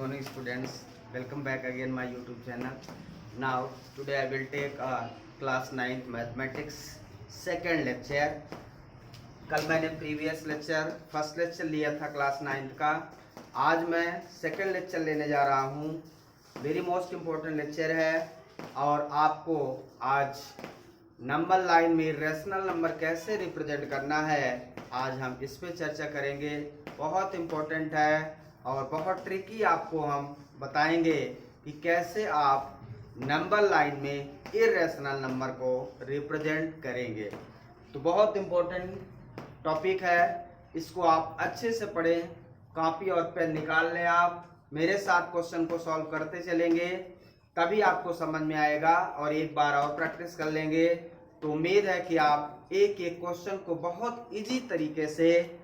morning students, welcome back again my YouTube channel. Now today I will take class 9th mathematics second lecture. कल मैंने previous lecture first lecture लिया था class 9th का. आज मैं second lecture लेने जा रहा हूँ. वेरी मोस्ट इम्पोर्टेंट लेक्चर है और आपको आज नंबर लाइन में रेशनल नंबर कैसे रिप्रेजेंट करना है आज हम इस पे चर्चा करेंगे. बहुत इम्पोर्टेंट है और बहुत ट्रिकी आपको हम बताएंगे कि कैसे आप नंबर लाइन में इरेशनल नंबर को रिप्रेजेंट करेंगे. तो बहुत इम्पोर्टेंट टॉपिक है, इसको आप अच्छे से पढ़ें, कॉपी और पेन निकाल लें. आप मेरे साथ क्वेश्चन को सॉल्व करते चलेंगे तभी आपको समझ में आएगा और एक बार और प्रैक्टिस कर लेंगे तो उम्मीद है कि आप एक एक क्वेश्चन को बहुत इजी तरीके से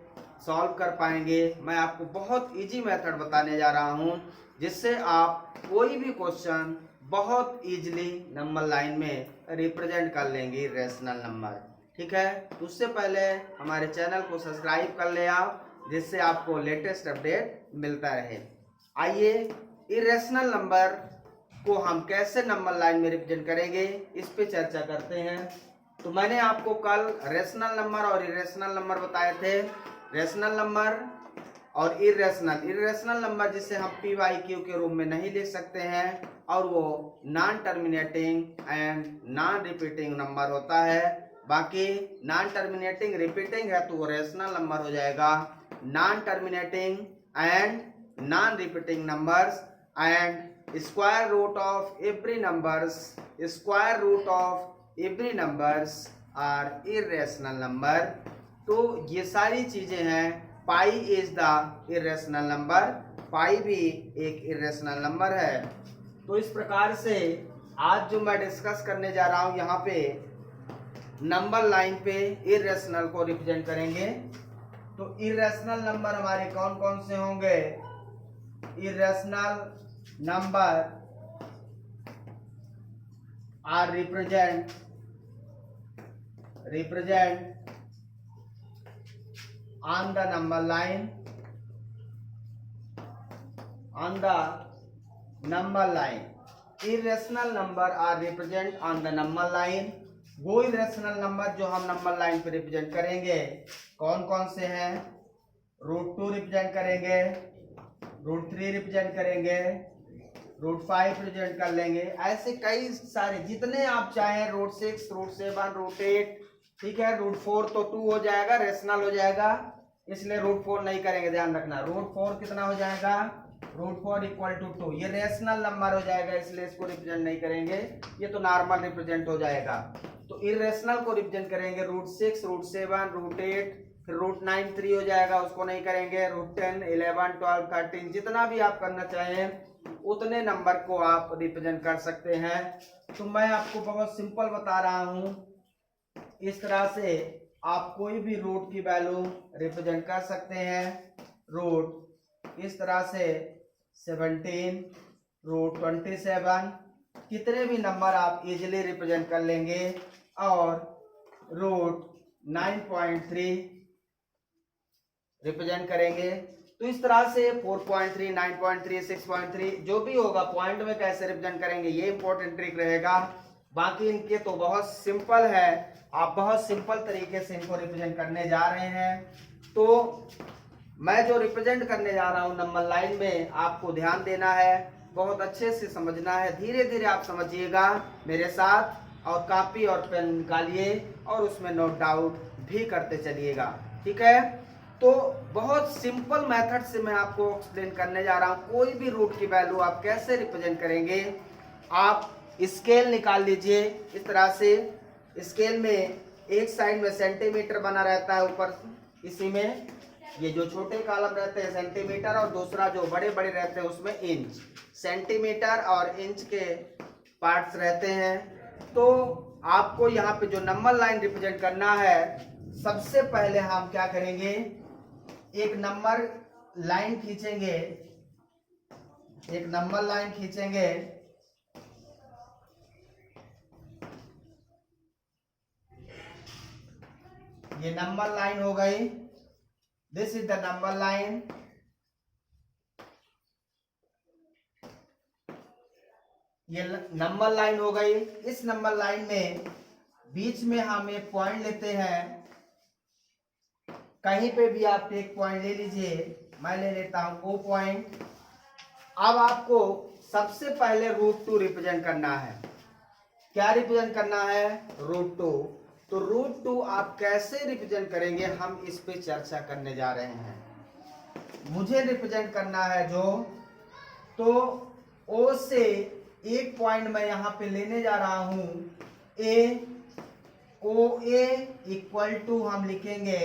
सॉल्व कर पाएंगे. मैं आपको बहुत इजी मेथड बताने जा रहा हूं जिससे आप कोई भी क्वेश्चन बहुत इजीली नंबर लाइन में रिप्रेजेंट कर लेंगे रेशनल नंबर. ठीक है, उससे पहले हमारे चैनल को सब्सक्राइब कर ले आप, जिससे आपको लेटेस्ट अपडेट मिलता रहे. आइए इरेशनल नंबर को हम कैसे नंबर लाइन में रिप्रेजेंट करेंगे इस पे चर्चा करते हैं. तो मैंने आपको कल रेशनल नंबर और इरेशनल नंबर बताए थे. रेशनल नंबर और इरेशनल नंबर जिसे हम पी वाई क्यू के रूप में नहीं लिख सकते हैं और वो non terminating and non repeating number होता है. बाकी नॉन टर्मिनेटिंग रिपीटिंग है तो वो रेशनल नंबर हो जाएगा. Non terminating and non repeating numbers and square root of every numbers are irrational number. तो ये सारी चीजें हैं. Pi is the irrational number, pi भी एक इरेशनल नंबर है. तो इस प्रकार से आज जो मैं डिस्कस करने जा रहा हूं यहाँ पे नंबर लाइन पे इरेशनल को रिप्रेजेंट करेंगे. तो इरेशनल नंबर हमारे कौन कौन से होंगे? Irrational number are represent on the number line irrational number are represent on the number line. वो irrational नंबर जो हम नंबर लाइन पे रिप्रेजेंट करेंगे कौन कौन से हैं? √2 रिप्रेजेंट करेंगे, √3 रिप्रेजेंट करेंगे, √5 रिप्रेजेंट कर लेंगे. ऐसे कई सारे जितने आप चाहें, √6, √7, √8. ठीक है, √4 तो 2 हो जाएगा, रेशनल हो जाएगा, इसलिए √4 नहीं करेंगे. ध्यान रखना, √4 कितना हो जाएगा? √4 इक्वल टू 2. ये रेशनल नंबर हो जाएगा, इसलिए इसको रिप्रेजेंट नहीं करेंगे, ये तो नॉर्मल रिप्रेजेंट हो जाएगा. तो इरेशनल को रिप्रेजेंट करेंगे √6, √7, √8, फिर √9 3 हो जाएगा, उसको नहीं करेंगे. √10, 11, 12, 13 जितना भी आप करना चाहें उतने नंबर को आप रिप्रेजेंट कर सकते हैं. तो मैं आपको बहुत सिंपल बता रहा हूं. इस तरह से आप कोई भी रूट की वैल्यू रिप्रेजेंट कर सकते हैं. रूट इस तरह से 17, √27 कितने भी नंबर आप इजीली रिप्रेजेंट कर लेंगे. और √9.3 रिप्रेजेंट करेंगे. तो इस तरह से 4.3, 9.3, 6.3 जो भी होगा पॉइंट में कैसे रिप्रेजेंट करेंगे ये इंपॉर्टेंट ट्रिक रहेगा. बाकी इनके तो बहुत सिंपल है, आप बहुत सिंपल तरीके से इनको रिप्रेजेंट करने जा रहे हैं. तो मैं जो रिप्रेजेंट करने जा रहा हूं नंबर लाइन में, आपको ध्यान देना है, बहुत अच्छे से समझना है. धीरे धीरे आप समझिएगा मेरे साथ और कॉपी और पेन निकालिए और उसमें नोट डाउन भी करते चलिएगा. ठीक है, तो बहुत सिंपल मेथड से मैं आपको एक्सप्लेन करने जा रहा हूं. कोई भी रूट की वैल्यू आप कैसे रिप्रेजेंट करेंगे. आप स्केल निकाल लीजिए. इस तरह से स्केल में एक साइड में सेंटीमीटर बना रहता है ऊपर, इसी में ये जो छोटे कॉलम रहते हैं सेंटीमीटर और दूसरा जो बड़े बड़े रहते हैं उसमें इंच. सेंटीमीटर और इंच के पार्ट्स रहते हैं. तो आपको यहाँ पे जो नंबर लाइन रिप्रेजेंट करना है, सबसे पहले हम क्या करेंगे, एक नंबर लाइन खींचेंगे. ये नंबर लाइन हो गई. This is the number line. ये नंबर लाइन हो गई। इस नंबर लाइन में बीच में हम एक पॉइंट लेते हैं, कहीं पे भी आप एक पॉइंट ले लीजिए, मैं ले लेता हूं ओ पॉइंट। अब आपको सबसे पहले √2 रिप्रेजेंट करना है। क्या रिप्रेजेंट करना है? √2। तो √2 आप कैसे रिप्रेजेंट करेंगे, हम इस पे चर्चा करने जा रहे हैं। मुझे रिप्रेजेंट करना है जो, तो ओ से एक पॉइंट मैं यहां पे लेने जा रहा हूं, ए, ओ ए इक्वल टू हम लिखेंगे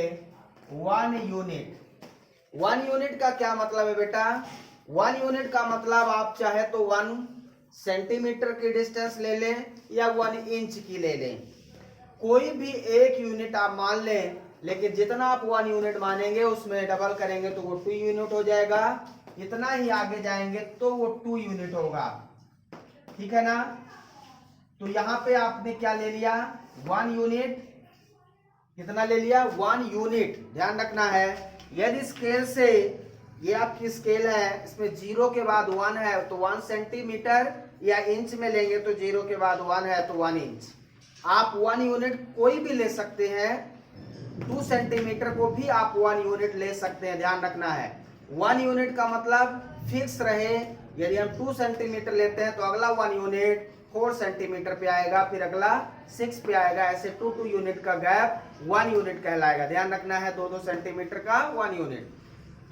1 यूनिट। 1 यूनिट का क्या मतलब है बेटा? 1 यूनिट का मतलब आप चाहे तो 1 सेंटीमीटर की डिस्टेंस ले लें या 1 इंच की ले लें, कोई भी एक यूनिट आप मान लें, लेकिन जितना आप 1 यूनिट मानेंगे उसमें डबल करेंगे तो वो 2 यूनिट हो जाएगा, इतना ही आगे जाएंगे तो वो 2 यूनिट होगा। ठीक है ना? तो यहां पे आपने क्या ले लिया? 1 यूनिट। कितना ले लिया? 1 यूनिट। ध्यान रखना है, यदि स्केल से, ये आपकी स्केल है, इसमें 0 के बाद 1 है तो 1 सेंटीमीटर, या इंच में लेंगे तो 0 के बाद 1 है तो 1 इंच। आप 1 यूनिट कोई भी ले सकते हैं, 2 सेंटीमीटर को भी आप 1 यूनिट ले सकते हैं। ध्यान रखना है, 1 यूनिट का मतलब फिक्स रहे। यदि हम 2 सेंटीमीटर लेते हैं तो अगला 1 यूनिट 4 सेंटीमीटर पे आएगा, फिर अगला 6 पे आएगा, ऐसे 2 यूनिट का गैप 1 यूनिट कहलाएगा। ध्यान रखना है, 2 सेंटीमीटर का 1 यूनिट।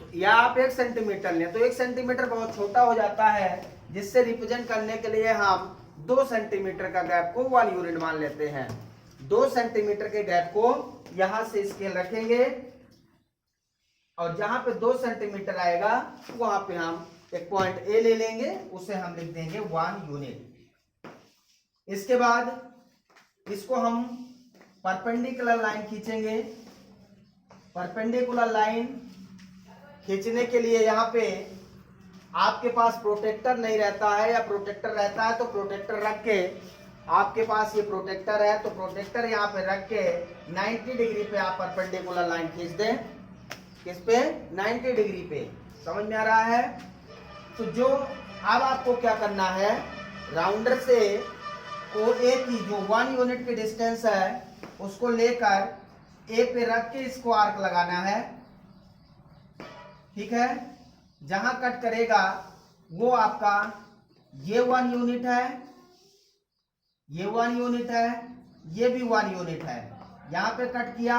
तो या आप 1 सेंटीमीटर लें तो 1 सेंटीमीटर बहुत छोटा हो जाता है, जिससे रिप्रेजेंट करने के लिए हम 2 सेंटीमीटर का गैप को 1 यूनिट मान लेते हैं। 2 सेंटीमीटर के गैप को यहां से स्केल रखेंगे और जहां पे 2 सेंटीमीटर आएगा वहां पे हम एक पॉइंट ए ले लेंगे, उसे हम लिख देंगे 1 यूनिट। इसके बाद इसको हम परपेंडिकुलर लाइन खींचेंगे। परपेंडिकुलर लाइन खींचने के लिए यहाँ पे आपके पास प्रोटेक्टर नहीं रहता है, या प्रोटेक्टर रहता है तो प्रोटेक्टर रख के, आपके पास ये प्रोटेक्टर है तो प्रोटेक्टर यहाँ पे रख के 90 डिग्री पे आप परपेंडिकुलर लाइन खींच दें। किस पे? 90 डिग्री पे। समझ में आ रहा है? तो जो अब आपको क्या करना है, राउंडर से ओ ए की जो 1 यूनिट की डिस्टेंस है उसको लेकर ए पे रख के इसको आर्क लगाना है। ठीक है? जहां कट करेगा वो आपका ये 1 यूनिट है, ये 1 यूनिट है, ये भी 1 यूनिट है। यहां पे कट किया,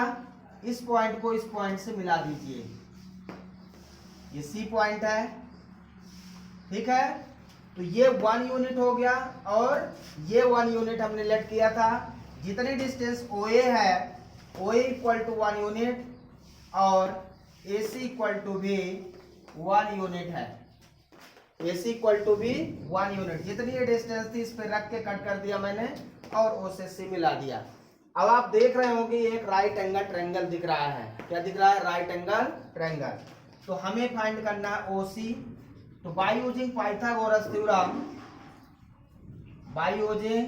इस पॉइंट को इस पॉइंट से मिला दीजिए, ये सी पॉइंट है। ठीक है? तो ये 1 यूनिट हो गया और ये 1 यूनिट हमने लेट किया था। जितनी डिस्टेंस OA है, OA इक्वल टू 1 यूनिट और AC इक्वल टू भी 1 यूनिट है। AC इक्वल टू भी 1 यूनिट। जितनी ये डिस्टेंस थी इस पे रख के कट कर दिया मैंने और O से C मिला दिया। अब आप देख रहे होंगे एक राइट एंगल ट्रायंगल दिख रहा है। क्या दिख रहा है? Right angle triangle. तो हमें फाइंड करना है OC। तो by using Pythagoras theorem, by using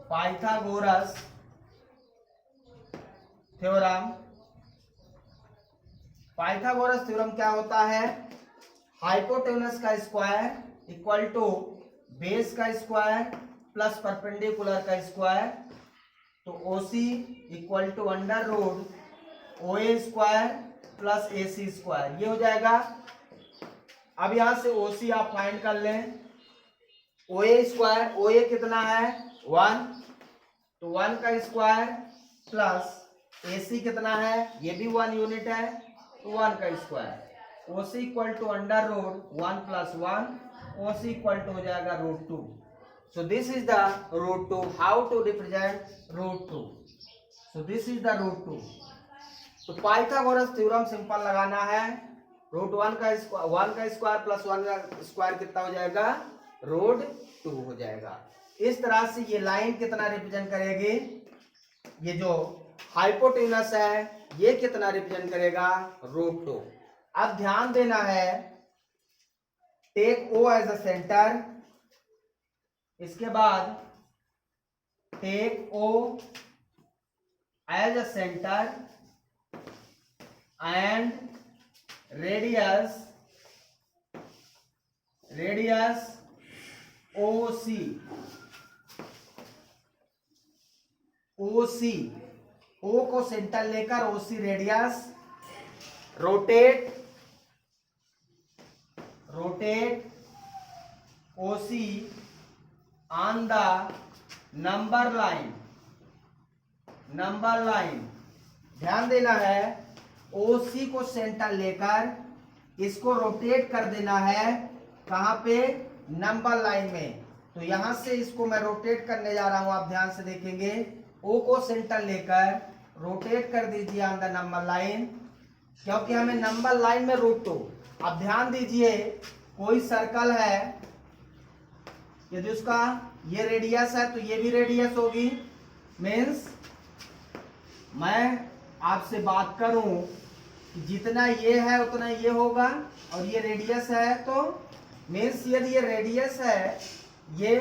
Pythagoras theorem, Pythagoras theorem क्या होता है? हाइपोटेनस का स्क्वायर इक्वल टू बेस का स्क्वायर प्लस परपेंडिकुलर का स्क्वायर। तो OC equal to under root OA square plus AC square, ये हो जाएगा। अब यहां से OC आप फाइंड कर लें। OA स्क्वायर, OA कितना है? 1, तो 1 का स्क्वायर प्लस AC कितना है? ये भी 1 यूनिट है, तो 1 का square. OC equal to under root 1 plus 1, OC equal to हो जाएगा √2। So this is the √2. How to represent √2? So this is the √2. तो पाइथागोरस थ्योरम सिंपल लगाना है। √1 का स्क्वायर प्लस 1 का स्क्वायर कितना हो जाएगा? √2 हो जाएगा। इस तरह से ये लाइन कितना रिप्रेजेंट करेगी? ये जो हाइपोटेनस है ये कितना रिप्रेजेंट करेगा? √2। अब ध्यान देना है, take O as a centre, इसके बाद take O as a centre and radius radius OC, OC, O को सेंटर लेकर OC radius, rotate OC on the number line, ध्यान देना है, OC को सेंटर लेकर इसको रोटेट कर देना है, कहां पे, नंबर लाइन में। तो यहां से इसको मैं रोटेट करने जा रहा हूं, आप ध्यान से देखेंगे, O को सेंटर लेकर रोटेट कर दीजिए ऑन द नंबर लाइन, क्योंकि हमें नंबर लाइन में रूट 2। अब ध्यान दीजिए, कोई सर्कल है, यदि उसका ये रेडियस है तो ये भी रेडियस होगी, मीन्स मैं आपसे बात करूं जितना ये है उतना ये होगा, और ये रेडियस है तो मीन्स यदि ये रेडियस है ये,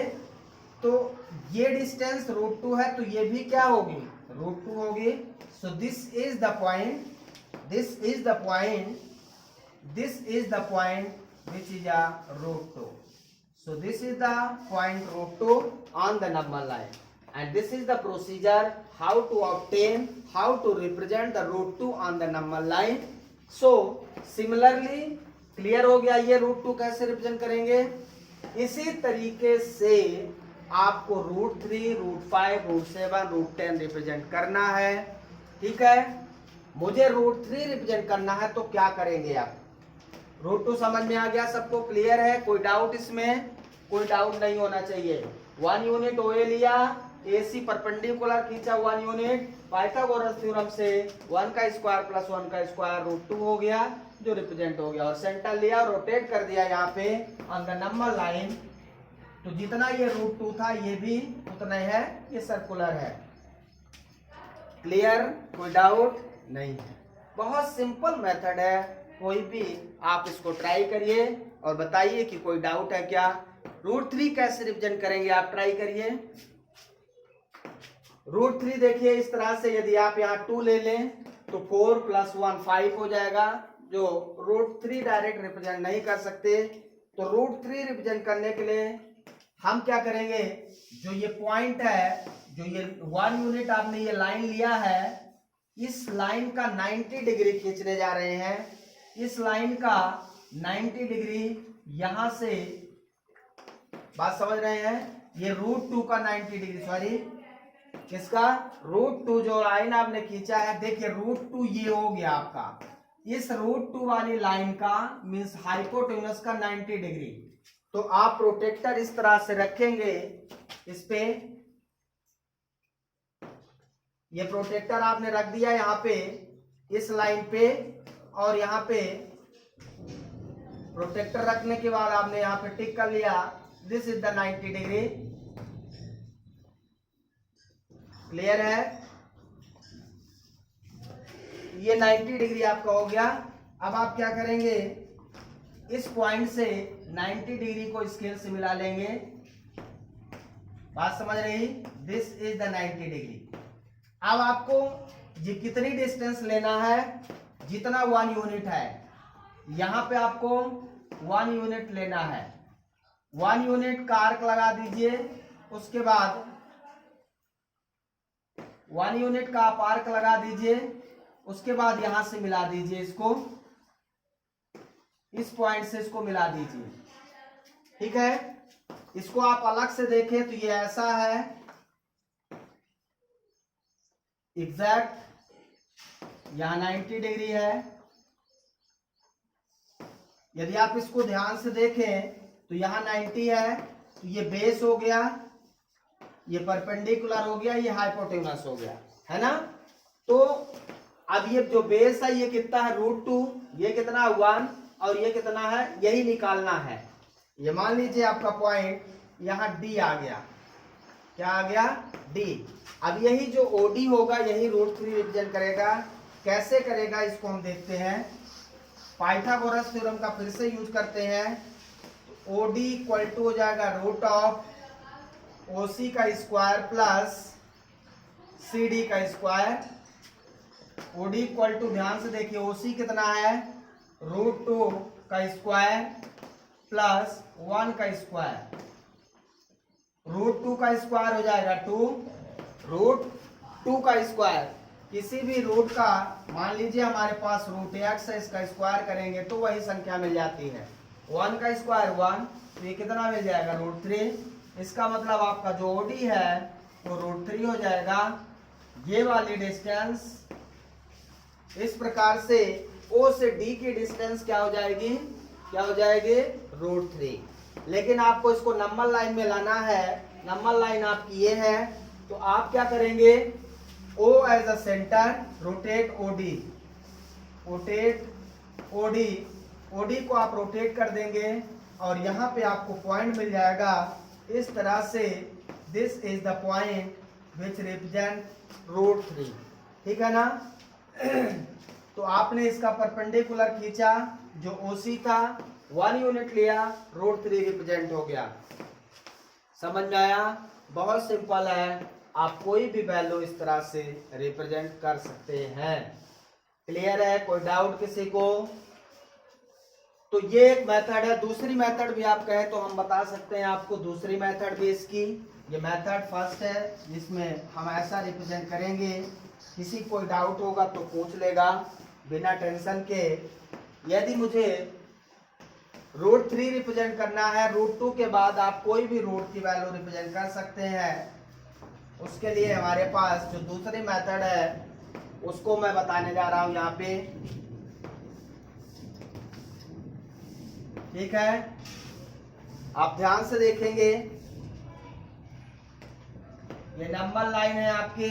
तो ये डिस्टेंस रूट 2 है तो ये भी क्या होगी, रूट 2 होगी। So this is the point which is a root 2. So this is the point root 2 on the number line, and this is the procedure how to represent the root 2 on the number line. So similarly, clear हो गया ये root 2 कैसे represent करेंगे। इसी तरीके से आपको root 3, root 5, root 7, root 10 represent करना है, ठीक है। मुझे रूट 3 रिप्रेजेंट करना है तो क्या करेंगे आप, रूट 2 समझ में आ गया, सबको क्लियर है, कोई डाउट इसमें, कोई डाउट नहीं होना चाहिए। 1 यूनिट OA लिया, AC परपेंडिकुलर खींचा 1 यूनिट, पाइथागोरस थ्योरम से 1 का स्क्वायर प्लस 1 का स्क्वायर रूट 2 हो गया, जो रिप्रेजेंट हो गया, और सेंटर लिया, रोटेट कर दिया यहाँ पे ऑन द नंबर लाइन, तो जितना ये रूट 2 था ये भी उतना है, ये सर्कुलर है। क्लियर, कोई डाउट नहीं है, बहुत सिंपल मेथड है, कोई भी आप इसको ट्राई करिए और बताइए कि कोई डाउट है क्या। रूट 3 कैसे रिप्रेजेंट करेंगे, आप ट्राई करिए। रूट 3 देखिए इस तरह से, यदि आप यहाँ 2 ले लें तो 4 + 1 5 हो जाएगा, जो रूट 3 डायरेक्ट रिप्रेजेंट नहीं कर सकते। तो रूट 3 रिप्रेजेंट करने के लिए हम क्या करेंगे, जो ये पॉइंट है, जो ये 1 यूनिट आपने ये लाइन लिया है, इस लाइन का 90 डिग्री खींचने जा रहे हैं। इस लाइन का 90 डिग्री यहां से, बात समझ रहे हैं, ये रूट 2 का 90 डिग्री, सॉरी किसका, रूट 2 जो लाइन आपने खींचा है, देखिए रूट 2 ये हो गया आपका, इस रूट 2 वाली लाइन का मीन्स हाइपोटेन्यूस का 90 डिग्री। तो आप प्रोटेक्टर इस तरह से रखेंगे, इस पे ये प्रोटेक्टर आपने रख दिया यहाँ पे इस लाइन पे, और यहाँ पे प्रोटेक्टर रखने के बाद आपने यहाँ पे टिक कर लिया, this is the 90 degree. Clear है, ये 90 डिग्री आपका हो गया। अब आप क्या करेंगे, इस पॉइंट से 90 डिग्री को स्केल से मिला लेंगे, बात समझ रही, दिस इज द 90 डिग्री। अब आपको ये कितनी डिस्टेंस लेना है, जितना 1 यूनिट है, यहां पे आपको 1 यूनिट लेना है, 1 यूनिट का आर्क लगा दीजिए, उसके बाद 1 यूनिट का आप आर्क लगा दीजिए, उसके बाद यहां से मिला दीजिए इसको, इस पॉइंट से इसको मिला दीजिए, ठीक है। इसको आप अलग से देखें तो ये ऐसा है, एग्जैक्ट यहां 90 डिग्री है। यदि आप इसको ध्यान से देखें तो यहां 90 है, तो ये बेस हो गया, ये परपेंडिकुलर हो गया, ये हाइपोटेन्यूस हो गया, है ना। तो अब ये जो बेस है ये कितना है, रूट 2, ये कितना 1, और ये कितना है, यही निकालना है। ये मान लीजिए आपका पॉइंट यहाँ D आ गया, क्या आ गया, D। अब यही जो OD होगा यही रूट 3 रिप्रेजेंट करेगा। कैसे करेगा इसको हम देखते हैं, पाइथागोरस थ्योरम का फिर से यूज करते हैं। तो OD इक्वल टू हो जाएगा रूट ऑफ OC का स्क्वायर प्लस CD का स्क्वायर। OD इक्वल टू, ध्यान से देखिए, OC कितना है, रूट 2 का स्क्वायर प्लस 1 का स्क्वायर, रूट 2 का स्क्वायर हो जाएगा 2, रूट 2 का स्क्वायर, किसी भी रूट का मान लीजिए हमारे पास रूट x है, इसका स्क्वायर करेंगे तो वही संख्या मिल जाती है। 1 का स्क्वायर 1, तो ये कितना मिल जाएगा रूट 3, इसका मतलब आपका जो OD है वो रूट 3 हो जाएगा। ये वाली डिस्टेंस इस प्रकार से O से D की डिस्टेंस क्या हो जाएगी, क्या हो जाएगी रूट 3। लेकिन आपको इसको नंबर लाइन में लाना है, नंबर लाइन आपकी ये है, तो आप क्या करेंगे, O as a centre, rotate OD, rotate OD, OD को आप रोटेट कर देंगे और यहाँ पे आपको पॉइंट मिल जाएगा इस तरह से, this is the point which represent root 3, ठीक है ना। तो आपने इसका परपेंडिकुलर खींचा, जो OC था 1 यूनिट लिया, रूट 3 रिप्रेजेंट हो गया। समझ में आया, बहुत सिंपल है, आप कोई भी वैल्यू इस तरह से रिप्रेजेंट कर सकते हैं। क्लियर है, कोई डाउट किसी को? तो ये एक मेथड है। दूसरी मेथड भी आप कहें तो हम बता सकते हैं आपको, दूसरी मेथड भी इसकी, ये मेथड फर्स्ट है जिसमें हम ऐसा रिप्रेजेंट करेंगे। किसी कोई डाउट होगा तो पूछ लेगा बिना टेंशन के। यदि मुझे रूट 3 रिप्रेजेंट करना है, रूट 2 के बाद आप कोई भी रूट की वैल्यू रिप्रेजेंट कर सकते हैं। उसके लिए हमारे पास जो दूसरी मेथड है उसको मैं बताने जा रहा हूं यहाँ पे, ठीक है। आप ध्यान से देखेंगे, ये नंबर लाइन है आपके,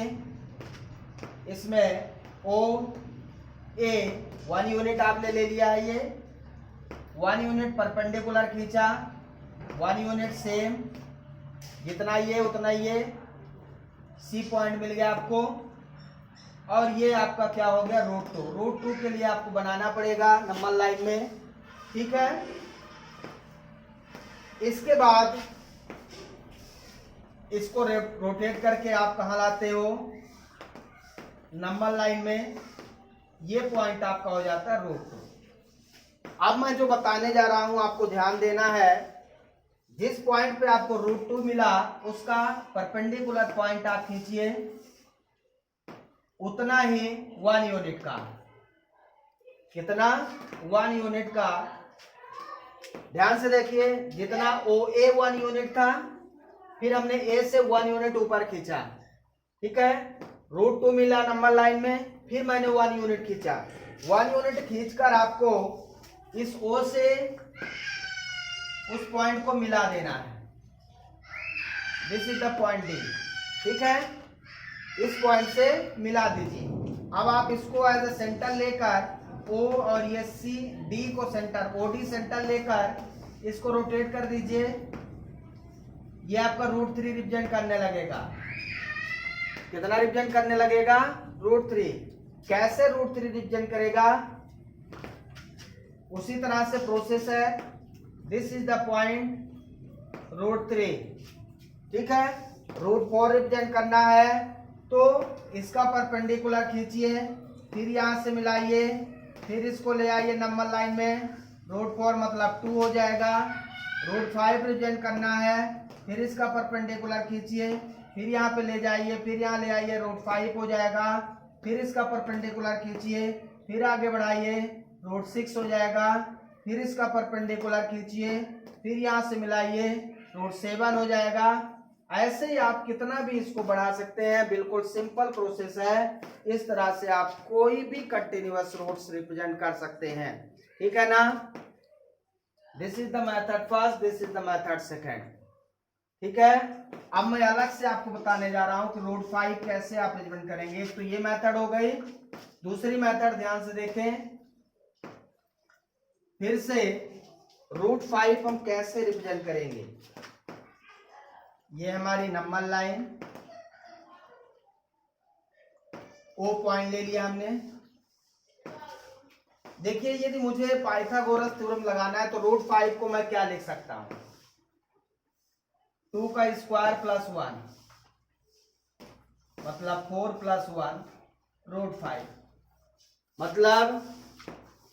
इसमें OA 1 यूनिट आपने ले लिया है, ये 1 यूनिट परपेंडिकुलर खींचा, 1 यूनिट सेम, जितना ये उतना ये, C पॉइंट मिल गया आपको। और ये आपका क्या हो गया रूट 2, रूट 2 के लिए आपको बनाना पड़ेगा नंबर लाइन में, ठीक है। इसके बाद इसको रोटेट करके आप कहाँ लाते हो, नंबर लाइन में, ये पॉइंट आपका हो जाता है रूट 2। अब मैं जो बताने जा रहा हूं आपको ध्यान देना है, जिस पॉइंट पे आपको रूट 2 मिला उसका परपेंडिकुलर पॉइंट आप खींचिए, उतना ही 1 यूनिट का, कितना 1 यूनिट का। ध्यान से देखिए, जितना OA 1 यूनिट था, फिर हमने A से 1 यूनिट ऊपर खींचा, ठीक है। रूट 2 मिला नंबर लाइन में, फिर मैंने 1 यूनिट खींचा, 1 यूनिट खींचकर आपको इस O से उस पॉइंट को मिला देना है, this is the point D, ठीक है। इस पॉइंट से मिला दीजिए। अब आप इसको एज अ सेंटर लेकर O और ये C D को सेंटर, OD सेंटर लेकर इसको रोटेट कर दीजिए, ये आपका रूट 3 रिप्रेजेंट करने लगेगा। कितना रिप्रेजेंट करने लगेगा, रूट 3। कैसे रूट 3 रिप्रेजेंट करेगा, उसी तरह से प्रोसेस है, this is the point root 3, ठीक है। रूट 4 रिप्रेजेंट करना है तो इसका परपेंडिकुलर खींचिए, फिर यहां से मिलाइए, फिर इसको ले आइए नंबर लाइन में, रूट 4 मतलब 2 हो जाएगा। रूट 5 रिप्रेजेंट करना है, फिर इसका परपेंडिकुलर खींचिए, फिर यहाँ पे ले जाइए, फिर यहाँ ले आइए, रूट 5 हो जाएगा। फिर इसका परपेंडिकुलर खींचिए, फिर आगे बढ़ाइए, रूट 6 हो जाएगा। फिर इसका परपेंडिकुलर खींचिए, फिर यहाँ से मिलाइए, रूट 7 हो जाएगा। ऐसे ही आप कितना भी इसको बढ़ा सकते हैं, बिल्कुल सिंपल प्रोसेस है। इस तरह से आप कोई भी कंटिन्यूअस रूट्स रिप्रेजेंट कर सकते हैं, ठीक है ना। This is the method first, this is the method second, ठीक है। अब मैं अलग से आपको बताने जा रहा हूं कि रूट 5 कैसे आप रिप्रेजेंट करेंगे। तो ये मेथड हो गई। दूसरी मेथड ध्यान से देखें, फिर से रूट 5 हम कैसे रिप्रेजेंट करेंगे। ये हमारी नंबर लाइन, O पॉइंट ले लिया हमने। देखिए, यदि मुझे पाइथागोरस थ्योरम लगाना है तो रूट 5 को मैं क्या लिख सकता हूं, 2 का स्क्वायर प्लस 1 मतलब 4 प्लस 1 रूट 5, मतलब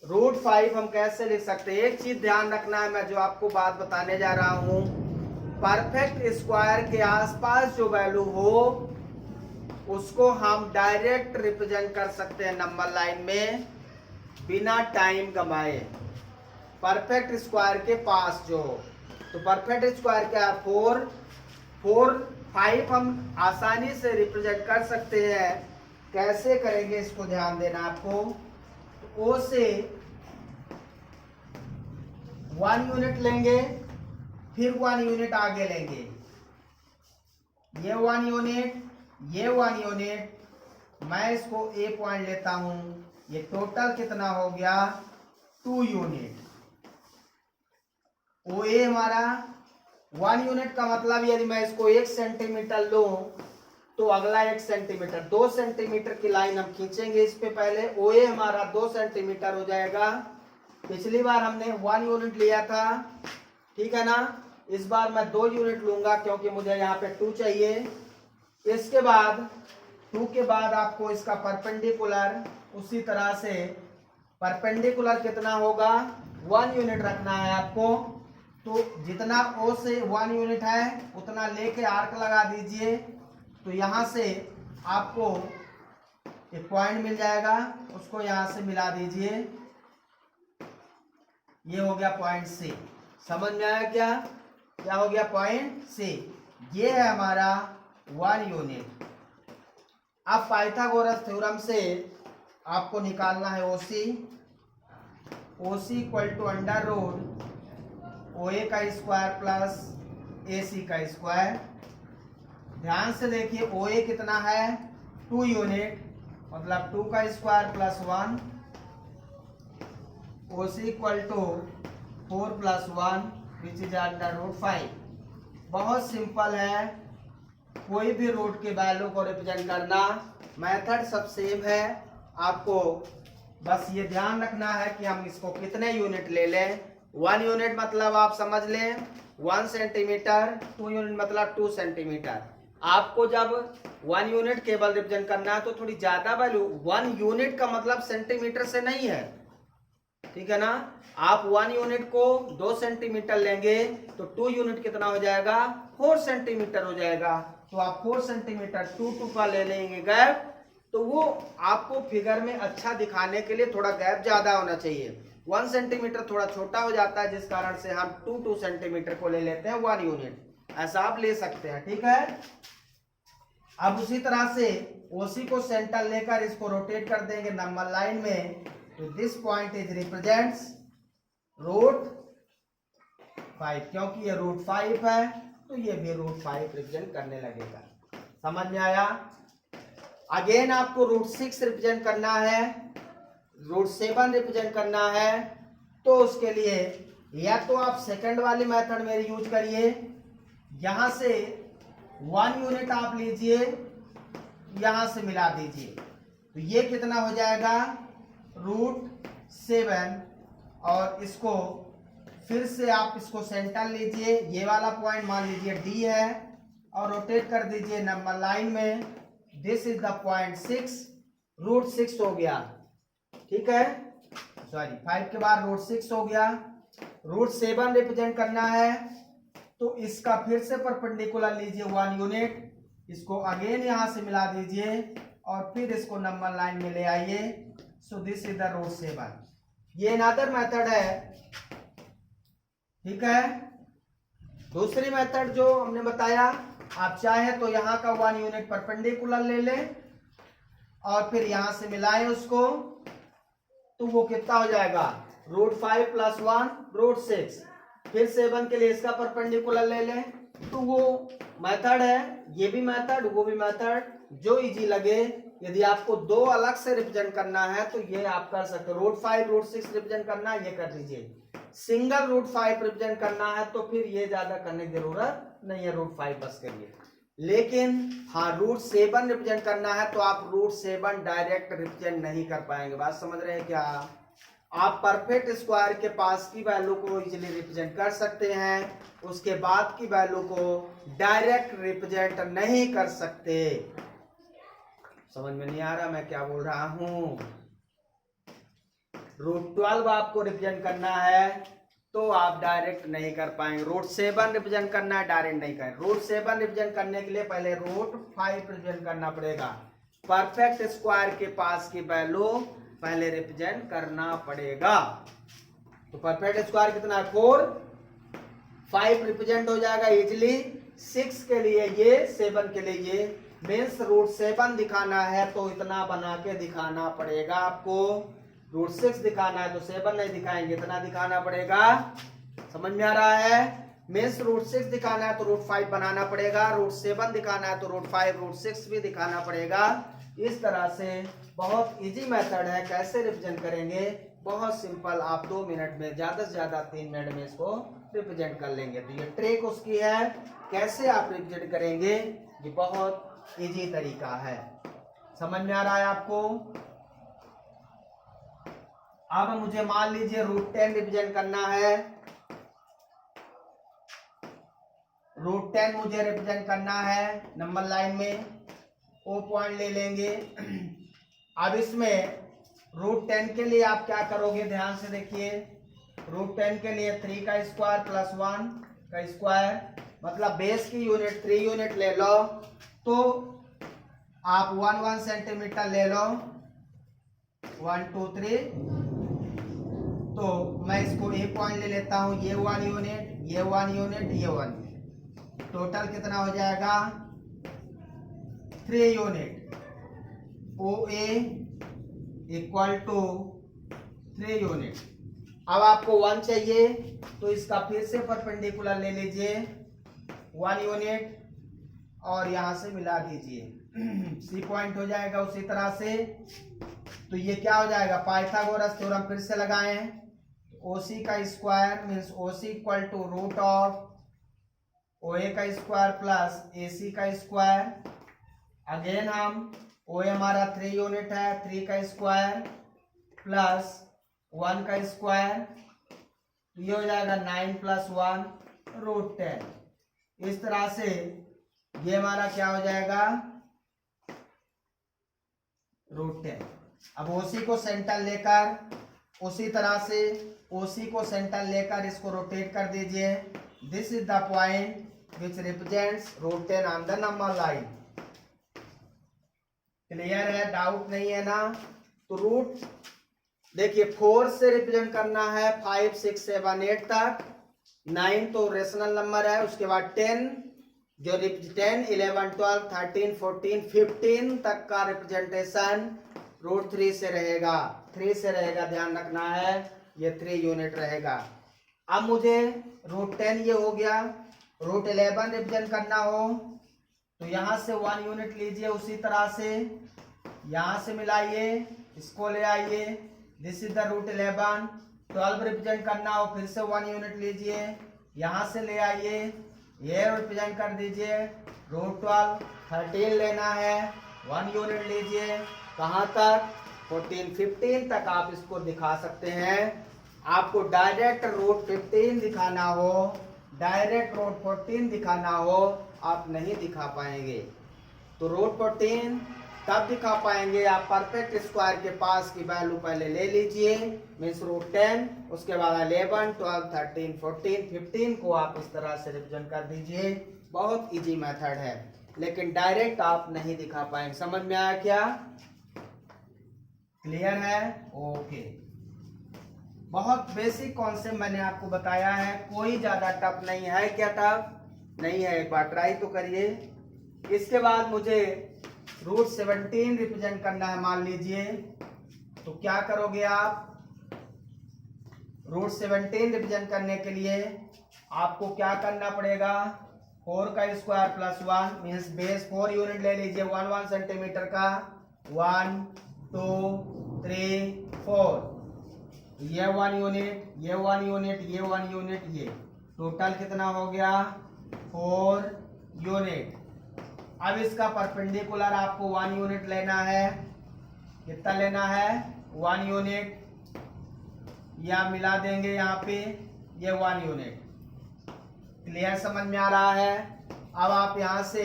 √5 हम कैसे लिख सकते हैं? एक चीज ध्यान रखना है, मैं जो आपको बात बताने जा रहा हूं, परफेक्ट स्क्वायर के आसपास जो वैल्यू हो उसको हम डायरेक्ट रिप्रेजेंट कर सकते हैं नंबर लाइन में बिना टाइम गंवाए। परफेक्ट स्क्वायर के पास जो हो, तो परफेक्ट स्क्वायर क्या है? 5 हम आसानी से रिप्रेजेंट कर सकते हैं। कैसे करेंगे इसको ध्यान देना आपको। तो ओ से 1 यूनिट लेंगे, फिर 1 यूनिट आगे लेंगे, ये 1 यूनिट, ये 1 यूनिट, मैं इसको ए पॉइंट लेता हूं, ये टोटल कितना हो गया? 2 यूनिट। ओ ए हमारा 1 यूनिट का मतलब यदि मैं इसको 1 सेंटीमीटर लूं तो अगला 1 सेंटीमीटर, 2 सेंटीमीटर की लाइन हम खींचेंगे इस पे पहले। ओ ए हमारा 2 सेंटीमीटर हो जाएगा। पिछली बार हमने 1 यूनिट लिया था, ठीक है ना। इस बार मैं 2 यूनिट लूंगा क्योंकि मुझे यहाँ पे 2 चाहिए। इसके बाद 2 के बाद आपको इसका परपेंडिकुलर उसी तरह से, परपेंडिकुलर कितना होगा? 1 यूनिट रखना है आपको। तो जितना ओ से 1 यूनिट है उतना लेके आर्क लगा दीजिए। तो यहां से आपको एक पॉइंट मिल जाएगा, उसको यहां से मिला दीजिए, ये हो गया पॉइंट सी। समझ में आया क्या? क्या हो गया? Point C. ये है हमारा 1 यूनिट। अब पाइथागोरस थ्योरम से आपको निकालना है ओसी। ओसी इक्वल टू अंडर रूट ओ ए का स्क्वायर प्लस ए सी का स्क्वायर। ध्यान से देखिए, ओ ए कितना है? 2 यूनिट, मतलब 2 का square plus 1। O C equal to 4 plus 1 which is under root 5। बहुत सिंपल है, कोई भी रूट के वैल्यू को रिप्रेजेंट करना, मेथड सब सेम है। आपको बस ये ध्यान रखना है कि हम इसको कितने यूनिट ले लें। 1 यूनिट मतलब आप समझ लें 1 सेंटीमीटर, 2 यूनिट मतलब 2 सेंटीमीटर। आपको जब 1 यूनिट केवल रिप्रेजेंट करना है तो थोड़ी ज्यादा वैल्यू, 1 यूनिट का मतलब सेंटीमीटर से नहीं है, ठीक है ना। आप 1 यूनिट को 2 सेंटीमीटर लेंगे तो 2 यूनिट कितना हो जाएगा? 4 सेंटीमीटर हो जाएगा। तो आप 4 सेंटीमीटर 2 का ले लेंगे गैप, तो वो आपको फिगर में अच्छा दिखाने के लिए थोड़ा गैप ज्यादा होना चाहिए। 1 सेंटीमीटर थोड़ा छोटा हो जाता है, जिस कारण से हम 2 सेंटीमीटर को ले लेते हैं 1 यूनिट। ऐसा आप ले सकते हैं, ठीक है। अब उसी तरह से ओसी को सेंटर लेकर इसको रोटेट कर देंगे नंबर लाइन में। तो दिस पॉइंट इज रिप्रेजेंट्स √5, क्योंकि ये √5 है तो ये भी √5 रिप्रेजेंट करने लगेगा। समझ में आया? अगेन आपको √6 रिप्रेजेंट करना है, √7 रिप्रेजेंट करना है, तो उसके लिए या तो आप सेकंड वाली मेथड मेरी यूज करिए, यहां से 1 यूनिट आप लीजिए, यहां से मिला दीजिए, तो ये कितना हो जाएगा? √7। और इसको फिर से आप इसको सेंटर लीजिए, ये वाला पॉइंट मान लीजिए डी है, और रोटेट कर दीजिए नंबर लाइन में। दिस इज द पॉइंट 6, √6 हो गया, ठीक है। सॉरी, 5 के बाद √6 हो गया। √7 रिप्रेजेंट करना है तो इसका फिर से परपेंडिकुलर लीजिए 1 यूनिट, इसको अगेन यहां से मिला दीजिए और फिर इसको नंबर लाइन में ले आइए। So this is the √7। ये अनदर मेथड है, ठीक है। दूसरी मेथड जो हमने बताया, आप चाहे तो यहाँ का 1 यूनिट परपेंडिकुलर ले लें और फिर यहां से मिलाएं उसको, तो वो कितना हो जाएगा? √5 + 1 √6। फिर 7 के लिए इसका परपेंडिकुलर ले लें, तो वो मेथड है, ये भी मेथड वो भी मेथड, जो इजी लगे। यदि आपको 2 अलग से रिप्रेजेंट करना है तो ये आप कर सकते हो। √5 √6 रिप्रेजेंट करना है, ये कर दीजिए। सिंगल √5 रिप्रेजेंट करना है तो फिर ये ज्यादा करने की जरूरत नहीं है, √5 बस करिए। लेकिन हाँ, √7 रिप्रेजेंट करना है तो आप √7 डायरेक्ट रिप्रेजेंट नहीं कर पाएंगे। बात समझ रहे हैं क्या? आप परफेक्ट स्क्वायर के पास की वैल्यू को इजीली रिप्रेजेंट कर सकते हैं, उसके बाद की वैल्यू को डायरेक्ट रिप्रेजेंट नहीं कर सकते। समझ में नहीं आ रहा मैं क्या बोल रहा हूं? √12 आपको रिप्रेजेंट करना है तो आप डायरेक्ट नहीं कर पाएंगे। √7 रिप्रेजेंट करना है, डायरेक्ट नहीं करें। √7 रिप्रेजेंट करने के लिए पहले √5 रिप्रेजेंट करना पड़ेगा। परफेक्ट स्क्वायर के पास की वैल्यू पहले रिप्रेजेंट करना पड़ेगा। तो परफेक्ट स्क्वायर कितना है 4, 5 रिप्रेजेंट हो जाएगा इजिली, 6 के लिए ये, 7 के लिए ये। मीन्स √7 दिखाना है तो इतना बना के दिखाना पड़ेगा आपको। √6 दिखाना है तो 7 नहीं दिखाएंगे, इतना दिखाना पड़ेगा। समझ में आ रहा है? मीन्स √6 दिखाना है तो √5 बनाना पड़ेगा, √7 दिखाना है तो √5, √6 भी दिखाना पड़ेगा। इस तरह से बहुत इजी मेथड है। कैसे रिप्रेजेंट करेंगे? बहुत सिंपल, आप 2 मिनट में, ज्यादा से ज्यादा 3 मिनट में इसको रिप्रेजेंट कर लेंगे। तो ये ट्रिक उसकी है, कैसे आप रिप्रेजेंट करेंगे, ये बहुत इजी तरीका है। समझ में आ रहा है आपको? अब मुझे मान लीजिए √10 रिप्रेजेंट करना है। √10 मुझे रिप्रेजेंट करना है नंबर लाइन में, ओ पॉइंट ले लेंगे। अब इसमें √10 के लिए आप क्या करोगे, ध्यान से देखिए। √10 के लिए 3 का स्क्वायर प्लस 1 का स्क्वायर, मतलब बेस की यूनिट 3 यूनिट ले लो तो आप 1 सेंटीमीटर ले लो, 1 2 3। तो मैं इसको ए पॉइंट ले लेता हूं, ये 1 यूनिट, ये 1 यूनिट, ये 1 यूनिट, टोटल कितना हो जाएगा 3 unit. O A equal to 3 unit. अब आपको 1 चाहिए तो इसका फिर से परपेंडिकुलर ले लीजिए, 1 यूनिट और यहां से मिला दीजिए, सी पॉइंट हो जाएगा उसी तरह से। तो ये क्या हो जाएगा, पाइथागोरस थ्योरम फिर से लगाएं। OC का square means OC equal to root of OA का स्क्वायर प्लस AC का स्क्वायर। अगेन हम OA हमारा 3 यूनिट है, 3 का स्क्वायर प्लस 1 का स्क्वायर, ये हो जाएगा 9 + 1 √10। इस तरह से ये हमारा क्या हो जाएगा √10। अब OC को सेंटर लेकर उसी तरह से OC को सेंटर लेकर इसको रोटेट कर दीजिए। This is the point which represents √10 on the number line. Clear है? डाउट नहीं है ना? तो रूट देखिए 4 से रिप्रेजेंट करना है 5 6 7 8 तक, 9 तो रेशनल नंबर है, उसके बाद 10 जो 10 11 12 13 14 15 तक का रिप्रेजेंटेशन √3 से रहेगा, 3 से रहेगा, ध्यान रखना है, ये 3 यूनिट रहेगा। अब मुझे √10 ये हो गया। √11 रिप्रेजेंट करना हो तो यहां से 1 यूनिट लीजिए, उसी तरह से यहां से मिलाइए, इसको ले आइए, दिस इज द √11। 12 रिप्रेजेंट करना हो फिर से 1 यूनिट लीजिए, यहां से ले आइए, ये रिप्रेजेंट कर दीजिए √12। 13 लेना है, 1 यूनिट लीजिए, कहां तक 14 15 तक आप इसको दिखा सकते हैं। आपको डायरेक्ट √15 दिखाना हो, डायरेक्ट √14 दिखाना हो, आप नहीं दिखा पाएंगे। तो √14 तब दिखा पाएंगे आप परफेक्ट स्क्वायर के पास की वैल्यू पहले ले लीजिए, मीन्स √10, उसके बाद 11 12 13 14 15 को आप इस तरह से रिप्रेजेंट कर दीजिए। बहुत इजी मेथड है, लेकिन डायरेक्ट आप नहीं दिखा पाएंगे। समझ में आया क्या? क्लियर है? ओके। बहुत बेसिक कॉन्सेप्ट मैंने आपको बताया है, कोई ज्यादा टफ नहीं है। क्या टफ नहीं है? एक बार ट्राई तो करिए। इसके बाद मुझे √17 रिप्रेजेंट करना है मान लीजिए, तो क्या करोगे आप? √17 रिप्रेजेंट करने के लिए आपको क्या करना पड़ेगा, 4 का square plus 1 means base 4 unit ले लीजिए, 1 सेंटीमीटर का, 1 2 3 4, ये 1 यूनिट, ये 1 यूनिट, ये 1 यूनिट, ये टोटल कितना हो गया 4 यूनिट। अब इसका परपेंडिकुलर आपको 1 यूनिट लेना है, कितना लेना है 1 यूनिट, या मिला देंगे यहाँ पे, ये 1 यूनिट। क्लियर? समझ में आ रहा है? अब आप यहाँ से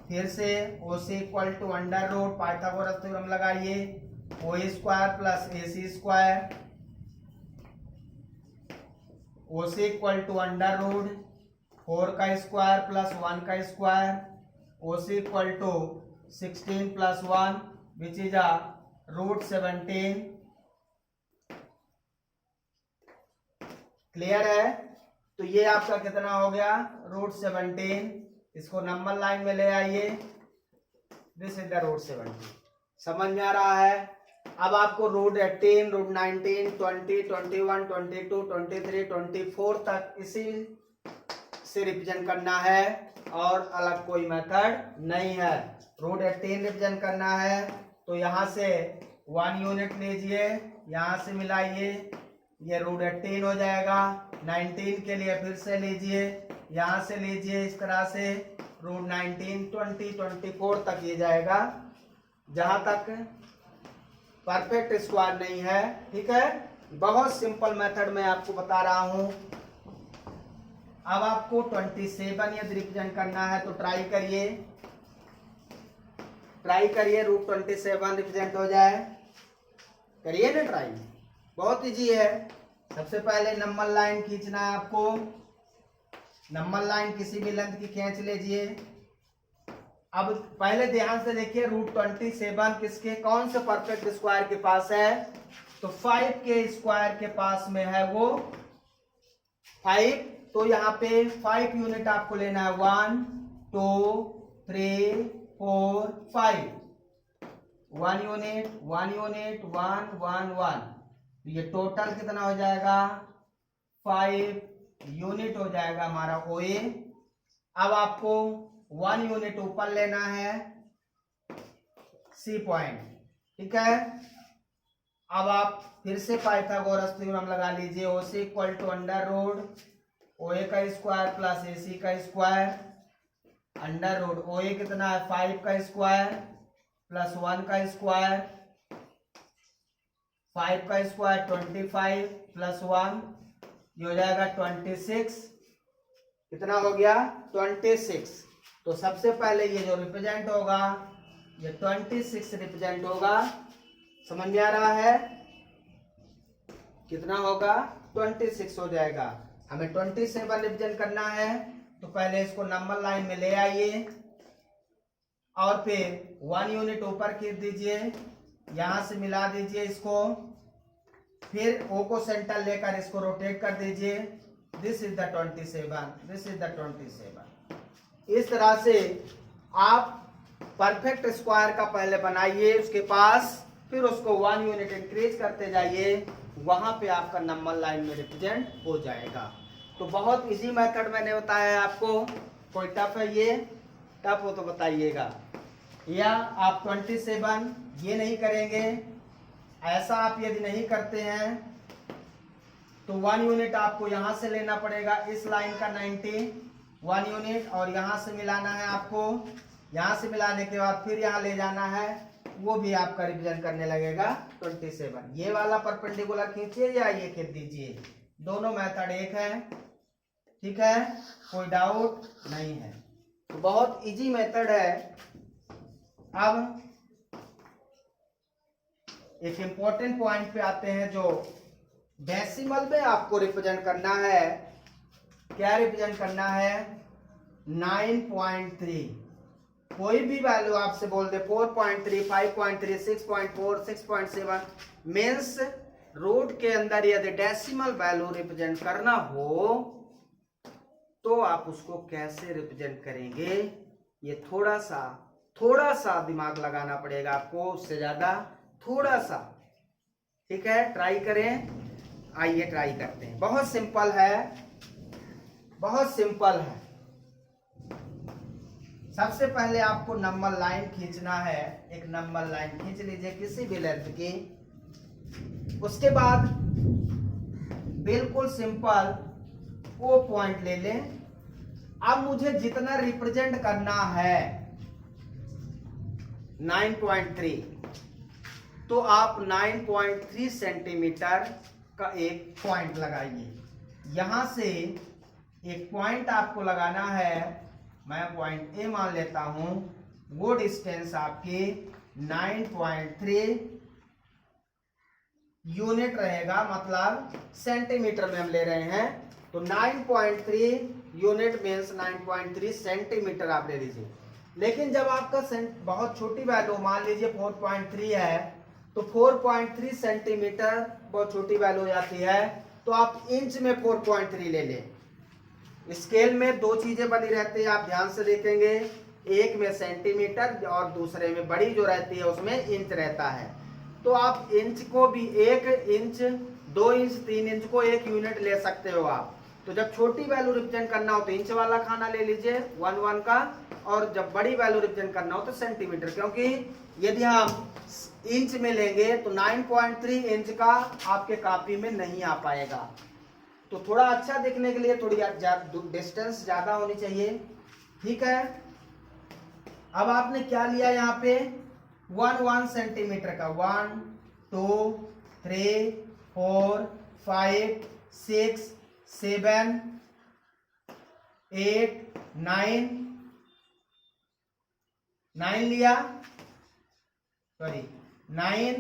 फिर से OC equal to under root Pythagoras theorem लगाइए, O square plus A C square, O C equal to under root 4 का स्क्वायर प्लस 1 का square, O C equal to 16 plus 1 which is a root 17। Clear है? तो ये आपका कितना हो गया, रूट 17। इसको नंबर लाइन में ले आइए, दिस इज द रूट 17। समझ में आ रहा है? अब आपको रूट 18, रूट 19, 20, 21, 22, 23, 24 तक इसी से रिप्रेजेंट करना है और अलग कोई मेथड नहीं है। रूट 18 रिप्रेजेंट करना है तो यहाँ से 1 यूनिट लीजिए, यहाँ से मिलाइए, ये रूट 18 हो जाएगा। 19 के लिए फिर से लीजिए, यहाँ से लीजिए, इस तरह से रूट 19, 20, 24 तक ये जाएगा, जहां तक परफेक्ट स्क्वायर नहीं है। ठीक है, बहुत सिंपल मेथड में आपको बता रहा हूं। अब आपको 27 यदि रिप्रेजेंट करना है तो ट्राई करिए, रूट 27 रिप्रेजेंट हो जाए। करिए ना ट्राई, बहुत इजी है। सबसे पहले नंबर लाइन खींचना है आपको, नंबर लाइन किसी भी लेंथ की खींच लीजिए। अब पहले ध्यान से देखिए, रूट 27 किसके, कौन से परफेक्ट स्क्वायर के पास है, तो 5 के स्क्वायर के पास में है वो 5। तो यहाँ पे 5 यूनिट आपको लेना है, 1 2 3 4 5, 1 यूनिट 1 यूनिट 1 1 1। ये टोटल कितना हो जाएगा, 5 यूनिट हो जाएगा हमारा OA। अब आपको 1 यूनिट ऊपर लेना है, C पॉइंट। ठीक है, अब आप फिर से पाइथागोरस थ्योरम लगा लीजिए, OC equal to under root OA का स्क्वायर प्लस AC का स्क्वायर, अंडर रूट OA कितना है, 5 का स्क्वायर प्लस 1 का स्क्वायर, 5 का स्क्वायर 25 प्लस 1, ये हो जाएगा 26। कितना हो गया, 26। तो सबसे पहले ये जो रिप्रेजेंट होगा, ये 26 रिप्रेजेंट होगा। समझ में आ रहा है? कितना होगा, 26 हो जाएगा। हमें 27 रिप्रेजेंट करना है तो पहले इसको नंबर लाइन में ले आइए और फिर 1 यूनिट ऊपर खींच दीजिए, यहां से मिला दीजिए इसको, फिर O को सेंटर लेकर इसको रोटेट कर दीजिए, this is the 27, this is the 27। इस तरह से आप परफेक्ट स्क्वायर का पहले बनाइए उसके पास, फिर उसको 1 यूनिट इंक्रीज करते जाइए, वहां पे आपका नंबर लाइन में रिप्रेजेंट हो जाएगा। तो बहुत इजी मेथड मैंने बताया है आपको। कोई टफ है ये, टफ हो तो बताइएगा। या आप 27 ये नहीं करेंगे, ऐसा आप यदि नहीं करते हैं तो 1 यूनिट आपको यहां से लेना पड़ेगा, इस लाइन का 90 1 यूनिट, और यहां से मिलाना है आपको, यहां से मिलाने के बाद फिर यहां ले जाना है, वो भी आपका रिप्रेजेंट करने लगेगा 27। ये वाला परपेंडिकुलर खींचिए या ये खींच दीजिए, दोनों मेथड एक है। ठीक है, कोई डाउट नहीं है, तो बहुत इजी मेथड है। अब एक इंपॉर्टेंट पॉइंट पे आते हैं, जो डेसिमल में आपको रिप्रेजेंट करना है। क्या रिप्रेजेंट करना है, 9.3। कोई भी वैल्यू आपसे बोल दे, 4.3 5.3 6.4 6.7, मीन्स रूट के अंदर यदि डेसिमल वैल्यू रिप्रेजेंट करना हो तो आप उसको कैसे रिप्रेजेंट करेंगे, ये थोड़ा सा दिमाग लगाना पड़ेगा आपको, उससे ज्यादा थोड़ा सा। ठीक है, ट्राई करें, आइए ट्राई करते हैं। बहुत सिंपल है, बहुत सिंपल है। सबसे पहले आपको नंबर लाइन खींचना है, एक नंबर लाइन खींच लीजिए किसी भी लेंथ की। उसके बाद बिल्कुल सिंपल वो पॉइंट ले लें। अब मुझे जितना रिप्रेजेंट करना है 9.3, तो आप 9.3 सेंटीमीटर का एक पॉइंट लगाइए। यहां से एक पॉइंट आपको लगाना है, मैं पॉइंट ए मान लेता हूं, वो डिस्टेंस आपकी 9.3 यूनिट रहेगा, मतलब सेंटीमीटर में हम ले रहे हैं, तो 9.3 यूनिट मीन्स 9.3 सेंटीमीटर आप ले लीजिए। लेकिन जब आपका बहुत छोटी वैल्यू मान लीजिए 4.3 है, तो 4.3 सेंटीमीटर बहुत छोटी वैल्यू हो जाती है, तो आप इंच में 4.3 ले लें। स्केल में दो चीजें बनी रहती है, आप ध्यान से देखेंगे, एक में सेंटीमीटर और दूसरे में बड़ी जो रहती है उसमें इंच रहता है। तो आप इंच को भी 1 इंच, 2 इंच, 3 इंच को 1 यूनिट ले सकते हो आप। तो जब छोटी वैल्यू रिप्रेजेंट करना हो तो इंच वाला खाना ले लीजिए 1 का, और जब बड़ी वैल्यू रिप्रेजेंट करना हो तो सेंटीमीटर, क्योंकि यदि हम इंच में लेंगे तो 9.3 इंच का आपके कॉपी में नहीं आ पाएगा। तो थोड़ा अच्छा दिखने के लिए थोड़ी डिस्टेंस ज्यादा होनी चाहिए, ठीक है। अब आपने क्या लिया यहाँ पे 1 सेंटीमीटर का, 1 2 3 4 5 6 7 8 9 लिया, सॉरी 9,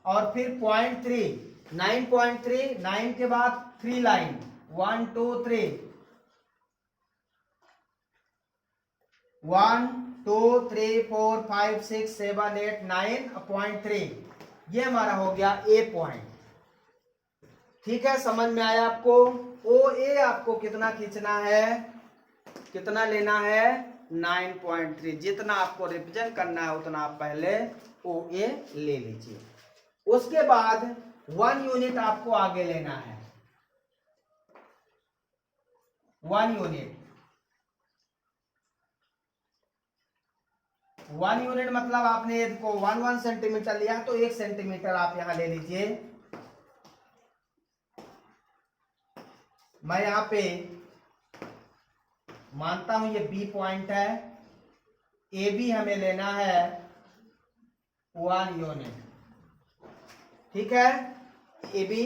और फिर 0.3, 9.3, 9 के बाद 3 लाइन 1 2 3, 1 2 3 4 5 6 7 8 9.3, ये हमारा हो गया ए पॉइंट। ठीक है, समझ में आया आपको। ओ ए आपको कितना खींचना है, कितना लेना है 9.3, जितना आपको रिप्रेजेंट करना है उतना आप पहले ओ ए ले लीजिए। उसके बाद 1 यूनिट आपको आगे लेना है, 1 यूनिट। 1 यूनिट मतलब आपने इसको 1 सेंटीमीटर लिया तो 1 सेंटीमीटर आप यहां ले लीजिए। मैं यहां पे मानता हूं ये बी पॉइंट है, ए बी हमें लेना है 1 यूनिट, ठीक है। ए बी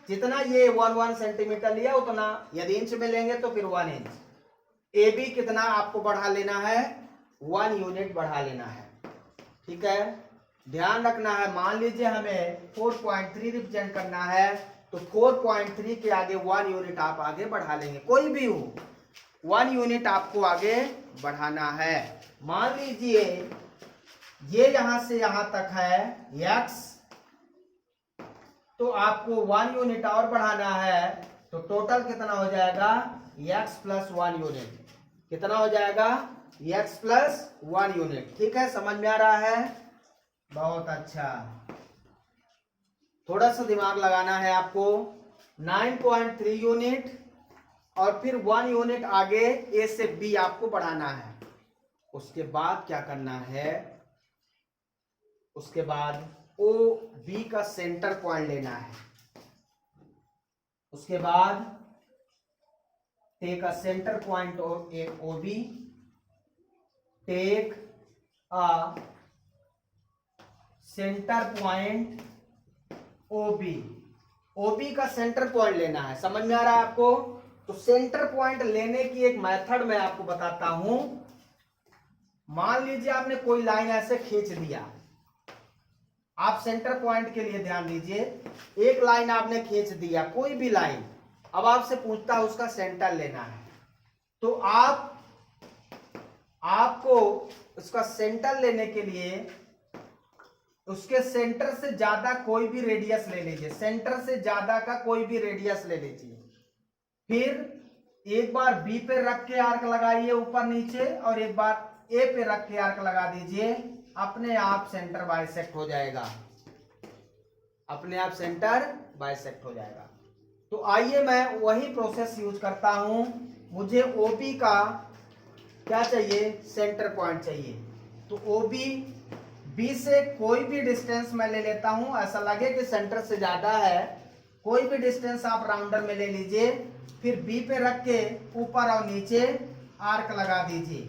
जितना ये 1 सेंटीमीटर लिया उतना, यदि इंच में लेंगे तो फिर 1 इंच। ए बी कितना आपको बढ़ा लेना है 1 यूनिट बढ़ा लेना है, ठीक है। ध्यान रखना है, मान लीजिए हमें 4.3 रिप्रेजेंट करना है तो 4.3 के आगे 1 यूनिट आप आगे बढ़ा लेंगे, कोई भी हो 1 यूनिट आपको आगे बढ़ाना है। मान लीजिए ये यहां से यहां तक है x, तो आपको 1 यूनिट और बढ़ाना है, तो टोटल कितना हो जाएगा x प्लस 1 यूनिट, कितना हो जाएगा x प्लस 1 यूनिट। ठीक है, समझ में आ रहा है, बहुत अच्छा। थोड़ा सा दिमाग लगाना है आपको। 9.3 यूनिट और फिर 1 यूनिट आगे ए से बी आपको बढ़ाना है। उसके बाद क्या करना है, उसके बाद ओ बी का सेंटर पॉइंट लेना है। उसके बाद take a centre point O B, take a centre point O B का सेंटर पॉइंट लेना है। समझ में आ रहा है आपको। तो सेंटर पॉइंट लेने की एक मेथड मैं आपको बताता हूं। मान लीजिए आपने कोई लाइन ऐसे खींच दिया, आप सेंटर पॉइंट के लिए ध्यान दीजिए, एक लाइन आपने खींच दिया, कोई भी लाइन, अब आपसे पूछता है उसका सेंटर लेना है, तो आपको उसका सेंटर लेने के लिए उसके सेंटर से ज्यादा कोई भी रेडियस ले लीजिए, सेंटर से ज्यादा का कोई भी रेडियस ले लीजिए। फिर एक बार बी पे रख के आर्क लगाइए ऊपर नीचे, और एक बार ए पे रख के आर्क लगा दीजिए, अपने आप सेंटर बाइसेक्ट हो जाएगा, अपने आप सेंटर बाइसेक्ट हो जाएगा। तो आइए मैं वही प्रोसेस यूज करता हूं। मुझे ओबी का क्या चाहिए, सेंटर पॉइंट चाहिए। तो ओबी बी से कोई भी डिस्टेंस मैं ले लेता हूं, ऐसा लगे कि सेंटर से ज्यादा है, कोई भी डिस्टेंस आप राउंडर में ले लीजिए, फिर बी पे रख के ऊपर और नीचे आर्क लगा दीजिए,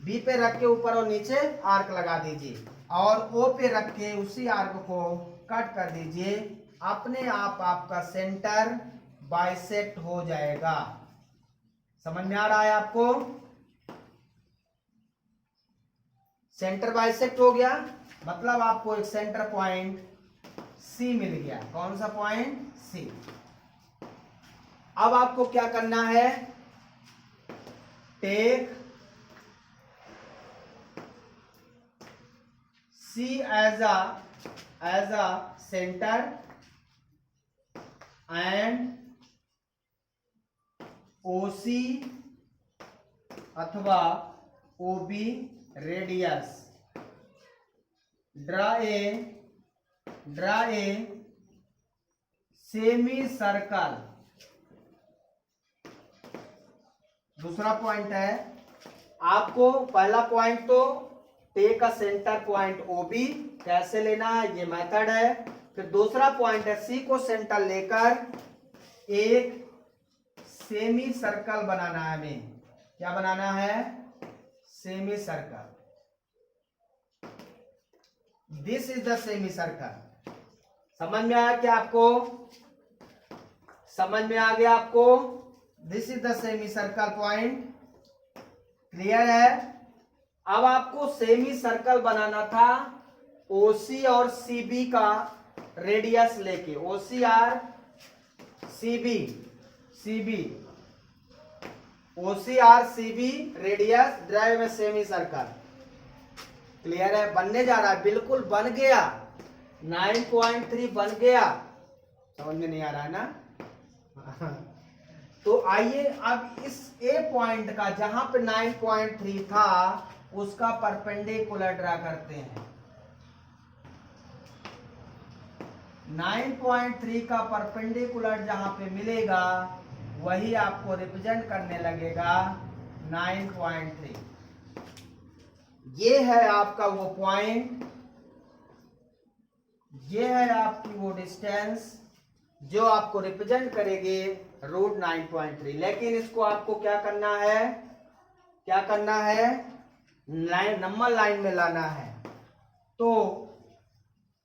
बी पे रख के ऊपर और नीचे आर्क लगा दीजिए, और ओ पे रख के उसी आर्क को कट कर दीजिए, अपने आप आपका सेंटर बाइसेक्ट हो जाएगा। समझ में आ रहा है आपको, सेंटर बाइसेक्ट हो गया, मतलब आपको एक सेंटर पॉइंट सी मिल गया। कौन सा पॉइंट? सी। अब आपको क्या करना है? Take C as a centre and OC अथवा OB radius. Draw a semi circle. दूसरा पॉइंट है आपको, पहला पॉइंट तो take a centre point OB, कैसे लेना है ये मेथड है। फिर दूसरा पॉइंट है सी को सेंटर लेकर एक सेमी सर्कल बनाना है हमें। क्या बनाना है? Semi circle. This is the semi circle. समझ में आया क्या आपको? समझ में आ गया आपको? This is the semi circle point. Clear है? अब आपको सेमी सर्कल बनाना था ओसी और सीबी का रेडियस लेके। OC or CB OC or CB radius, drive में सेमी सर्कल। क्लियर है? बनने जा रहा है, बिल्कुल बन गया। 9.3 बन गया। समझ में नहीं आ रहा है ना? तो आइए अब इस ए पॉइंट का, जहां पे 9.3 था, उसका परपेंडिकुलर ड्रा करते हैं। 9.3 का परपेंडिकुलर जहां पे मिलेगा वही आपको रिप्रेजेंट करने लगेगा 9.3। ये है आपका वो पॉइंट, ये है आपकी वो डिस्टेंस जो आपको रिप्रेजेंट करेगी रूट 9.3। लेकिन इसको आपको क्या करना है? क्या करना है? नंबर लाइन में लाना है। तो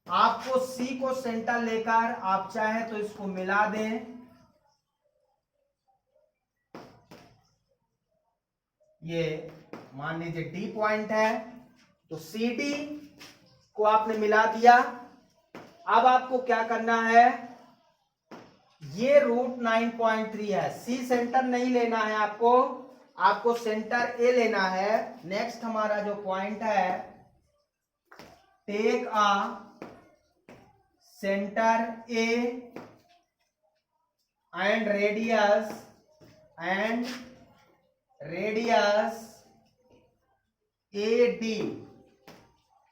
आपको सी को सेंटर लेकर आप चाहे तो इसको मिला दें। ये मान लीजिए डी पॉइंट है, तो सी डी को आपने मिला दिया। अब आपको क्या करना है? ये रूट 9.3 है। सी सेंटर नहीं लेना है आपको सेंटर ए लेना है। नेक्स्ट हमारा जो पॉइंट है, take a centre A and radius A D,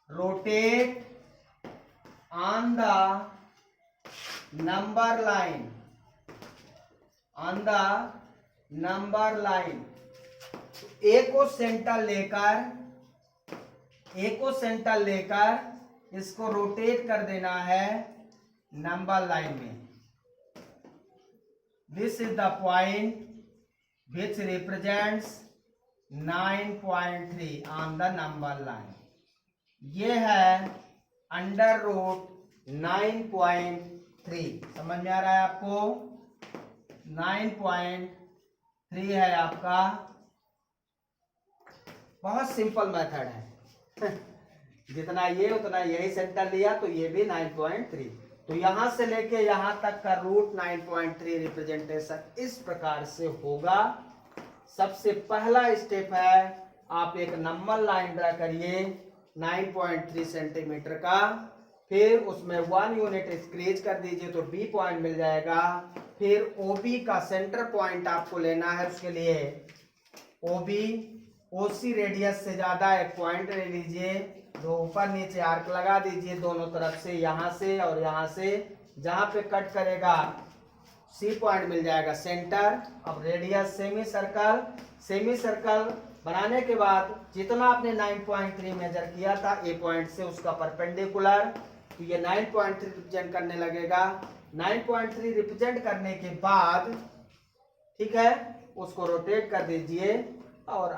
rotate on the number line. A को सेंटर लेकर इसको रोटेट कर देना है नंबर लाइन में। This is the point which represents 9.3 on the number line। ये है अंडर रूट 9.3। समझ में आ रहा है आपको? 9.3 है आपका। बहुत सिंपल मेथड है। जितना ये उतना यही सेंटर लिया, तो ये भी 9.3। तो यहां से लेके यहां तक का रूट 9.3 रिप्रेजेंटेशन इस प्रकार से होगा। सबसे पहला स्टेप है, आप एक नंबर लाइन ड्रा करिए 9.3 सेंटीमीटर का। फिर उसमें 1 यूनिट इंक्रीज कर दीजिए तो बी पॉइंट मिल जाएगा। फिर ओबी का सेंटर पॉइंट आपको लेना है। उसके लिए ओबी ओसी रेडियस से ज्यादा एक पॉइंट ले लीजिए, दो ऊपर नीचे आर्क लगा दीजिए दोनों तरफ से, यहां से और यहां से। जहां पे कट करेगा सी पॉइंट मिल जाएगा सेंटर। अब रेडियस सेमी सर्कल बनाने के बाद जितना आपने 9.3 मेजर किया था ए पॉइंट से, उसका परपेंडिकुलर, तो ये 9.3 रिप्रेजेंट करने लगेगा। 9.3 रिप्रेजेंट करने के बाद, ठीक है, उसको रोटेट कर दीजिए और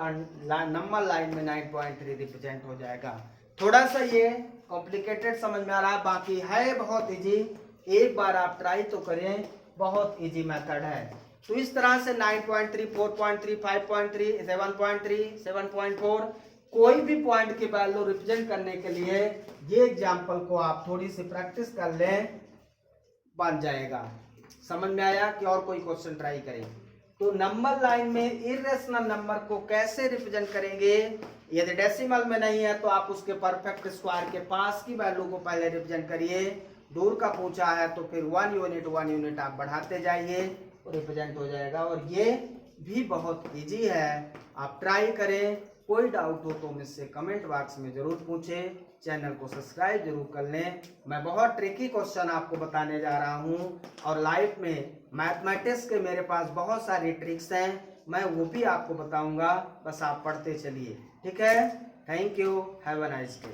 नंबर लाइन में 9.3 रिप्रेजेंट हो जाएगा। थोड़ा सा ये कॉम्प्लिकेटेड समझ में आ रहा है, बाकी है बहुत इजी। एक बार आप ट्राई तो करें, बहुत इजी मेथड है। तो इस तरह से 9.3, 4.3, 5.3, 7.3, 7.4 कोई भी पॉइंट की वैल्यू रिप्रेजेंट करने के लिए ये एग्जाम्पल को आप थोड़ी सी प्रैक्टिस कर लें, बन जाएगा। समझ में आया कि और कोई क्वेश्चन ट्राई करें? तो नंबर लाइन में इरेशनल नंबर को कैसे रिप्रेजेंट करेंगे? यदि डेसिमल में नहीं है तो आप उसके परफेक्ट स्क्वायर के पास की वैल्यू को पहले रिप्रेजेंट करिए। दूर का पूछा है तो फिर 1 यूनिट आप बढ़ाते जाइए और रिप्रेजेंट हो जाएगा। और ये भी बहुत इजी है, आप ट्राई करें। कोई डाउट हो तो मुझसे कमेंट बॉक्स में जरूर पूछें। चैनल को सब्सक्राइब जरूर कर लें। मैं बहुत ट्रिकी क्वेश्चन आपको बताने जा रहा हूं और लाइफ में मैथमेटिक्स के मेरे पास बहुत सारी ट्रिक्स हैं, मैं वो भी आपको बताऊंगा। बस आप पढ़ते चलिए, ठीक है? Thank you, have a nice day.